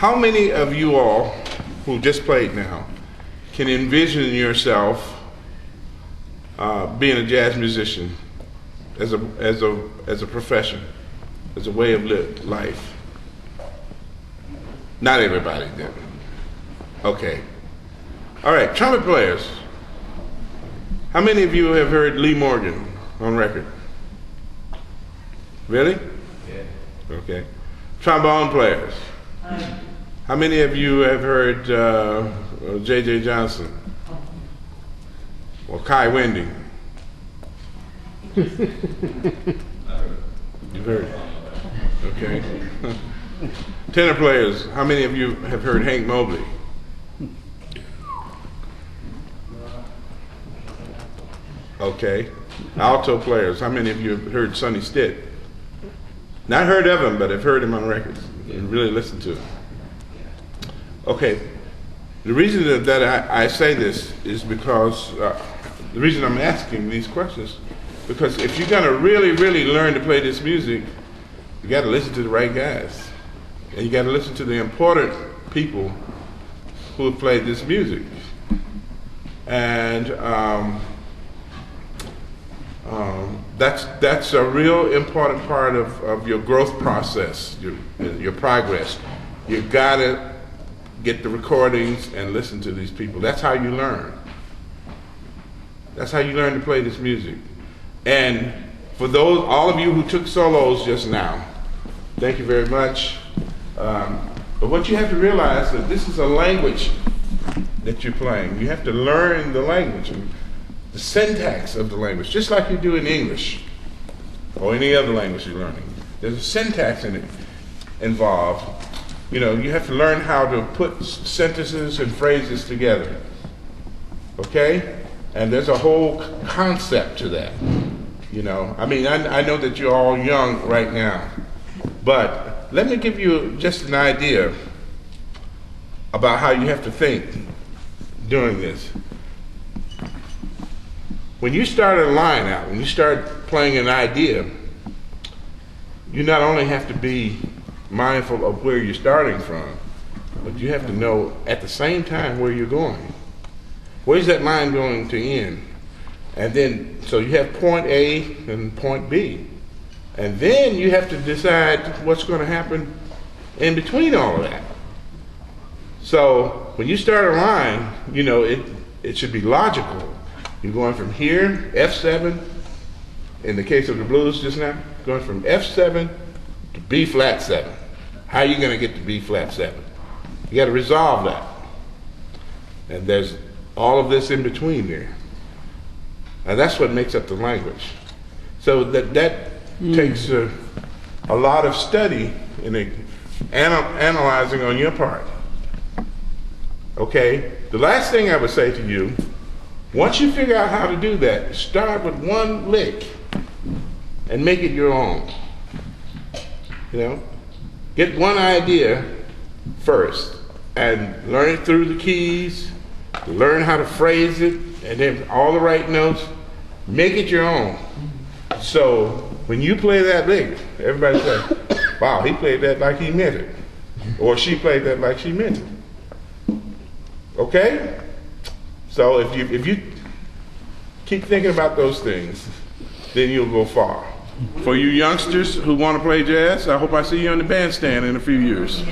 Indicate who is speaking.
Speaker 1: How many of you all who just played now can envision yourself being a jazz musician as a profession, as a way of life? Not everybody did. Okay. All right, trumpet players. How many of you have heard Lee Morgan on record? Really? Yeah. Okay. Trombone players. How many of you have heard J.J. Johnson? Or Kai Winding? You've heard it? Okay. Tenor players, how many of you have heard Hank Mobley? Okay. Alto players, how many of you have heard Sonny Stitt? Not heard of him, but have heard him on records and really listened to him. Okay. The reason that I say this is because, the reason I'm asking these questions, because if you're going to really, really learn to play this music, you got to listen to the right guys. And you got to listen to the important people who have played this music. And that's a real important part of your growth process, your progress. You've got to get the recordings and listen to these people. That's how you learn. That's how you learn to play this music. And for all of you who took solos just now, thank you very much. But what you have to realize is that this is a language that you're playing. You have to learn the language and the syntax of the language, just like you do in English or any other language you're learning. There's a syntax in it involved. You know, you have to learn how to put sentences and phrases together. Okay? And there's a whole concept to that. You know, I mean, I know that you're all young right now, but let me give you just an idea about how you have to think during this. When you start a line out, when you start playing an idea, you not only have to be mindful of where you're starting from, but you have to know at the same time where you're going. Where's that line going to end? And then, so you have point A and point B. And then you have to decide what's going to happen in between all of that. So when you start a line, you know, it should be logical. You're going from here, F7, in the case of the blues just now, going from F7 to B flat 7. How are you going to get to B flat 7? You got to resolve that. And there's all of this in between there. And that's what makes up the language. So that takes a lot of study and analyzing on your part. Okay? The last thing I would say to you, once you figure out how to do that, start with one lick and make it your own. You know? Get one idea first and learn it through the keys, learn how to phrase it, and then all the right notes, make it your own. So when you play that lick, everybody says, wow, he played that like he meant it. Or she played that like she meant it. Okay? So if you keep thinking about those things, then you'll go far. For you youngsters who want to play jazz, I hope I see you on the bandstand in a few years.